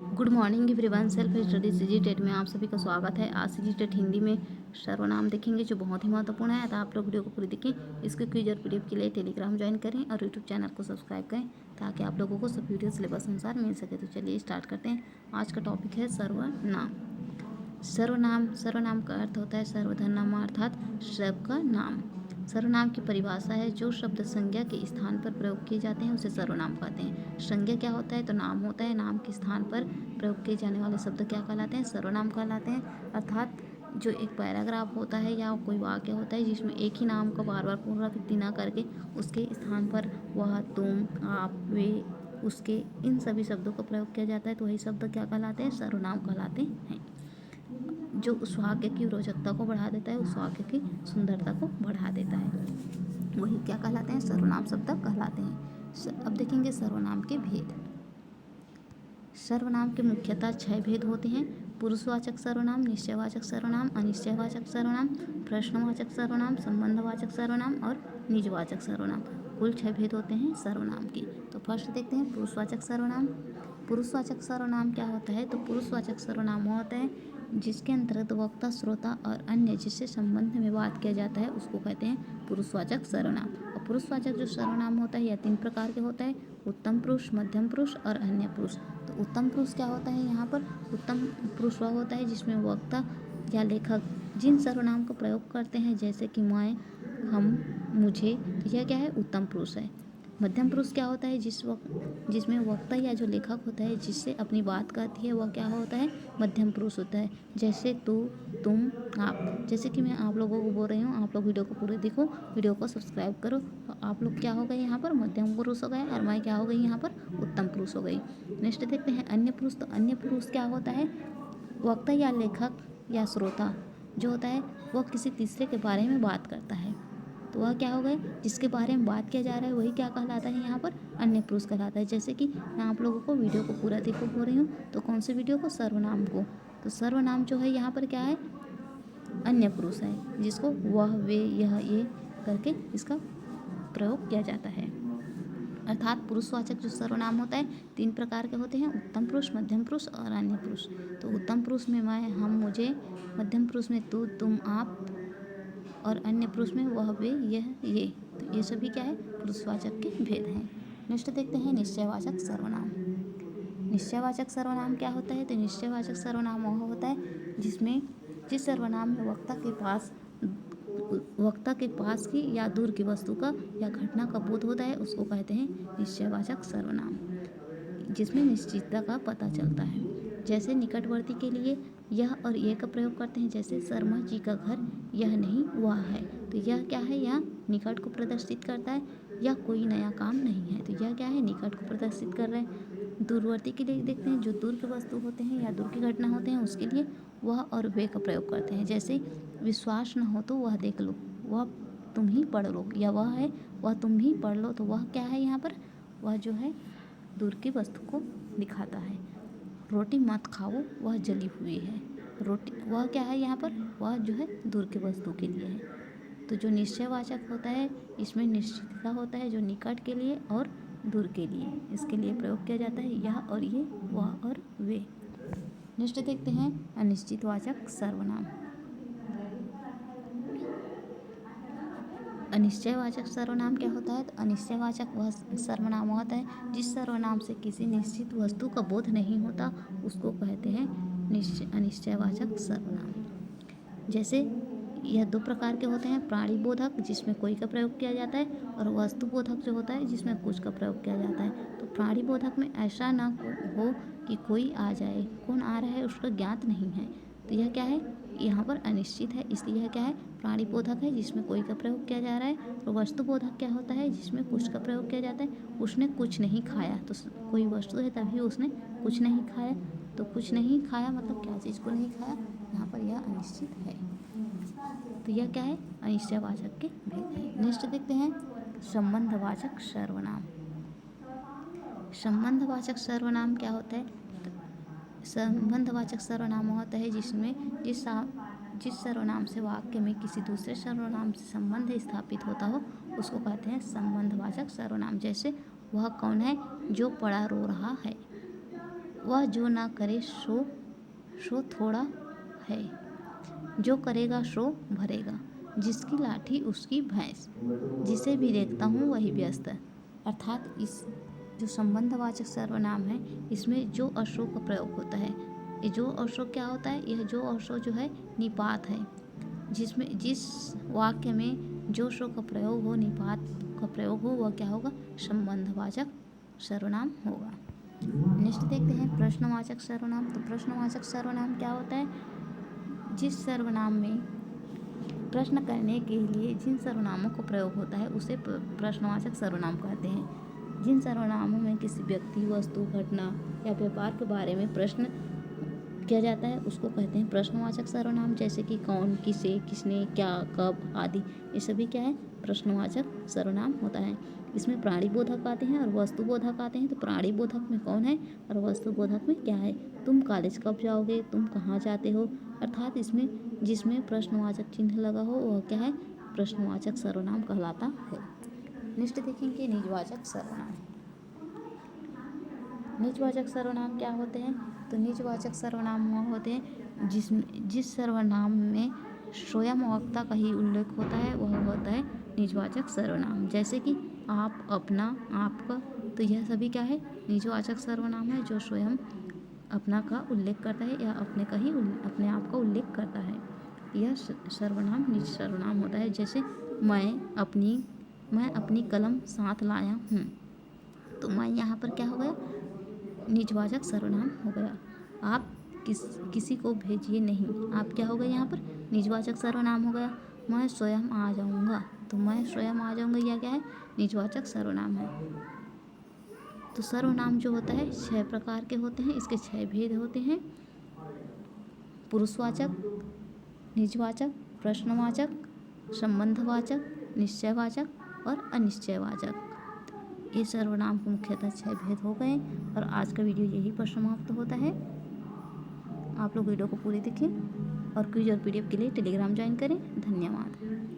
Good morning everyone. Self study CG TET में आप सभी का स्वागत है। आज सीजी टेट हिंदी में सर्वनाम देखेंगे जो बहुत ही महत्वपूर्ण है। तो आप लोग वीडियो को पूरी देखें। इसके क्विज और पीडीएफ के लिए टेलीग्राम ज्वाइन करें और यूट्यूब चैनल को सब्सक्राइब करें ताकि आप लोगों को सब वीडियो सिलेबस अनुसार मिल सके। तो चलिए स्टार्ट करते हैं। आज का टॉपिक है सर्वनाम। सर्वनाम का अर्थ होता है सर्वधर्म नाम अर्थात सबका नाम। सर्वनाम की परिभाषा है जो शब्द संज्ञा के स्थान पर प्रयोग किए जाते हैं उसे सर्वनाम कहते हैं। संज्ञा क्या होता है? तो नाम होता है। नाम के स्थान पर प्रयोग किए जाने वाले शब्द क्या कहलाते हैं? सर्वनाम कहलाते हैं। अर्थात जो एक पैराग्राफ होता है या कोई वाक्य होता है जिसमें एक ही नाम का बार बार पुनरावृत्ति न करके उसके स्थान पर वह, तुम, आप, वे, उसके इन सभी शब्दों का प्रयोग किया जाता है तो वही शब्द क्या कहलाते हैं? सर्वनाम कहलाते हैं। जो उस वाक्य की रोचकता को बढ़ा देता है, उस वाक्य की सुंदरता को बढ़ा देता है, वही क्या कहलाते हैं? सर्वनाम शब्द कहलाते हैं। अब देखेंगे सर्वनाम के भेद। सर्वनाम के मुख्यतः 6 भेद होते हैं। पुरुषवाचक सर्वनाम, निश्चयवाचक सर्वनाम, अनिश्चयवाचक सर्वनाम, प्रश्नवाचक सर्वनाम, संबंधवाचक सर्वनाम और निजवाचक सर्वनाम। कुल 6 भेद होते हैं सर्वनाम के। तो फर्स्ट देखते हैं पुरुषवाचक सर्वनाम। पुरुषवाचक सर्वनाम क्या होता है? तो पुरुषवाचक सर्वनाम होता है जिसके अंतर्गत वक्ता, श्रोता और अन्य जिससे संबंध में बात किया जाता है उसको कहते हैं पुरुषवाचक सर्वनाम। और पुरुषवाचक जो सर्वनाम होता है यह 3 प्रकार के होता है: उत्तम पुरुष, मध्यम पुरुष और अन्य पुरुष। तो उत्तम पुरुष क्या होता है? यहाँ पर उत्तम पुरुष वह होता है जिसमें वक्ता या लेखक जिन सर्वनाम का प्रयोग करते हैं जैसे कि मैं, हम, मुझे, तो यह क्या है? उत्तम पुरुष है। मध्यम पुरुष क्या होता है? जिसमें वक्ता या जो लेखक होता है जिससे अपनी बात कहती है वह क्या होता है? मध्यम पुरुष होता है। जैसे तू, तुम, आप। जैसे कि मैं आप लोगों को बोल रही हूँ, आप लोग वीडियो को पूरे देखो, वीडियो को सब्सक्राइब करो, तो आप लोग क्या हो गए? यहाँ पर मध्यम पुरुष हो गए और मैं क्या हो गई? यहाँ पर उत्तम पुरुष हो गई। नेक्स्ट देखते हैं अन्य पुरुष। तो अन्य पुरुष क्या होता है? वक्ता या लेखक या श्रोता जो होता है वह किसी तीसरे के बारे में बात करता है तो वह क्या हो गए? जिसके बारे में बात किया जा रहा है वही क्या कहलाता है? यहाँ पर अन्य पुरुष कहलाता है। जैसे कि मैं आप लोगों को वीडियो को पूरा देखो बोल रही हूँ, तो कौन से वीडियो को? सर्वनाम को। तो सर्वनाम जो है यहाँ पर क्या है? अन्य पुरुष है जिसको वह, वे, यह, ये करके इसका प्रयोग किया जाता है। अर्थात पुरुषवाचक जो सर्वनाम होता है 3 प्रकार के होते हैं: उत्तम पुरुष, मध्यम पुरुष और अन्य पुरुष। तो उत्तम पुरुष में मैं, हम, मुझे, मध्यम पुरुष में तू, तुम, आप और अन्य पुरुष में वह, वे, यह, ये। तो ये सभी क्या है? पुरुषवाचक के भेद हैं। नेक्स्ट देखते हैं निश्चयवाचक सर्वनाम। निश्चयवाचक सर्वनाम क्या होता है? तो निश्चयवाचक सर्वनाम वह होता है जिस सर्वनाम में वक्ता के पास की या दूर की वस्तु का या घटना का बोध होता है उसको कहते हैं निश्चयवाचक सर्वनाम, जिसमें निश्चितता का पता चलता है। जैसे निकटवर्ती के लिए यह और ये का प्रयोग करते हैं। जैसे शर्मा जी का घर यह नहीं वह है, तो यह क्या है? यह निकट को प्रदर्शित करता है। यह कोई नया काम नहीं है, तो यह क्या है? निकट को प्रदर्शित कर रहे हैं। दूरवर्ती के लिए देखते हैं जो दूर के वस्तु होते हैं या दूर की घटना होते हैं उसके लिए वह और वे का प्रयोग करते हैं। जैसे विश्वास न हो तो वह देख लो, वह तुम ही पढ़ लो, या वह है वह तुम ही पढ़ लो, तो वह क्या है? यहाँ पर वह जो है दूर की वस्तु को दिखाता है। रोटी मत खाओ वह जली हुई है, रोटी वह क्या है? यहाँ पर वह जो है दूर की वस्तु के लिए है। तो जो निश्चयवाचक होता है इसमें निश्चितता होता है जो निकट के लिए और दूर के लिए, इसके लिए प्रयोग किया जाता है। यह और ये, वह और वे। नेक्स्ट देखते हैं अनिश्चितवाचक सर्वनाम। अनिश्चयवाचक सर्वनाम क्या होता है? तो अनिश्चयवाचक वह सर्वनाम होता है जिस सर्वनाम से किसी निश्चित वस्तु का बोध नहीं होता उसको कहते हैं अनिश्चयवाचक सर्वनाम। जैसे यह 2 प्रकार के होते हैं: प्राणी बोधक जिसमें कोई का प्रयोग किया जाता है और वस्तु बोधक जो होता है जिसमें कुछ का प्रयोग किया जाता है। तो प्राणी बोधक में ऐसा ना हो कि कोई आ जाए, कौन आ रहा है उसका ज्ञात नहीं है, तो यह क्या है? यहाँ पर अनिश्चित है, इसलिए यह क्या है? प्राणी बोधक है जिसमें कोई का प्रयोग किया जा रहा है। और वस्तु बोधक क्या होता है? जिसमें कुछ का प्रयोग किया जाता है। उसने कुछ नहीं खाया, तो कोई वस्तु है तभी उसने कुछ नहीं खाया, तो कुछ नहीं खाया मतलब क्या चीज़ को नहीं खाया? यहाँ पर यह अनिश्चित है। तो यह क्या है? अनिश्चयवाचक के भेद हैं। नेक्स्ट देखते हैं संबंधवाचक सर्वनाम। संबंधवाचक सर्वनाम क्या होता है? संबंधवाचक सर्वनाम होता है जिस सर्वनाम से वाक्य में किसी दूसरे सर्वनाम से संबंध स्थापित होता हो उसको कहते हैं संबंधवाचक सर्वनाम। जैसे वह कौन है जो पड़ा रो रहा है, वह जो ना करे सो थोड़ा है, जो करेगा सो भरेगा, जिसकी लाठी उसकी भैंस, जिसे भी देखता हूँ वही व्यस्त है। अर्थात इस जो संबंधवाचक सर्वनाम है इसमें जो और सो का प्रयोग होता है। ये जो और सो क्या होता है? यह जो और सो जो है निपात है, जिसमें जिस वाक्य में जो सो का प्रयोग हो, निपात का प्रयोग हो, वह क्या होगा? संबंधवाचक सर्वनाम होगा। नेक्स्ट देखते हैं प्रश्नवाचक सर्वनाम। तो प्रश्नवाचक सर्वनाम क्या होता है? जिस सर्वनाम में प्रश्न करने के लिए जिन सर्वनामों का प्रयोग होता है उसे प्रश्नवाचक सर्वनाम कहते हैं। जिन सर्वनामों में किसी व्यक्ति, वस्तु, घटना या व्यापार के बारे में प्रश्न किया जाता है उसको कहते हैं प्रश्नवाचक सर्वनाम। जैसे कि कौन, किसे, किसने, क्या, कब आदि, ये सभी क्या है? प्रश्नवाचक सर्वनाम होता है। इसमें प्राणी बोधक आते हैं और वस्तु बोधक आते हैं। तो प्राणी बोधक में कौन है और वस्तु बोधक में क्या है? तुम कॉलेज कब जाओगे, तुम कहाँ जाते हो, अर्थात इसमें जिसमें प्रश्नवाचक चिन्ह लगा हो वह क्या है? प्रश्नवाचक सर्वनाम कहलाता है। नेक्स्ट देखेंगे निजवाचक सर्वनाम। निजवाचक सर्वनाम क्या होते हैं? तो निजवाचक सर्वनाम वो होते हैं जिस सर्वनाम में स्वयं वक्ता का ही उल्लेख होता है वह होता है निजवाचक सर्वनाम। जैसे कि आप, अपना, आपका, तो यह सभी क्या है? निजवाचक सर्वनाम है जो स्वयं अपना का उल्लेख करता है या अपने आप का उल्लेख करता है। यह सर्वनाम निज सर्वनाम होता है। जैसे मैं अपनी कलम साथ लाया हूँ, तो मैं यहाँ पर क्या हो गया? निजवाचक सर्वनाम हो गया। आप किसी को भेजिए नहीं, आप क्या हो गए यहाँ पर? निजवाचक सर्वनाम हो गया। मैं स्वयं आ जाऊँगा, तो मैं स्वयं आ जाऊँगा यह क्या है? निजवाचक सर्वनाम है। तो सर्वनाम जो होता है 6 प्रकार के होते हैं। इसके 6 भेद होते हैं: पुरुषवाचक, निजवाचक, प्रश्नवाचक, संबंधवाचक, निश्चयवाचक और अनिश्चयवाचक। ये सर्वनाम के मुख्यतः 6 भेद हो गए और आज का वीडियो यही पर समाप्त होता है। आप लोग वीडियो को पूरी देखें और क्विज और PDF के लिए टेलीग्राम ज्वाइन करें। धन्यवाद।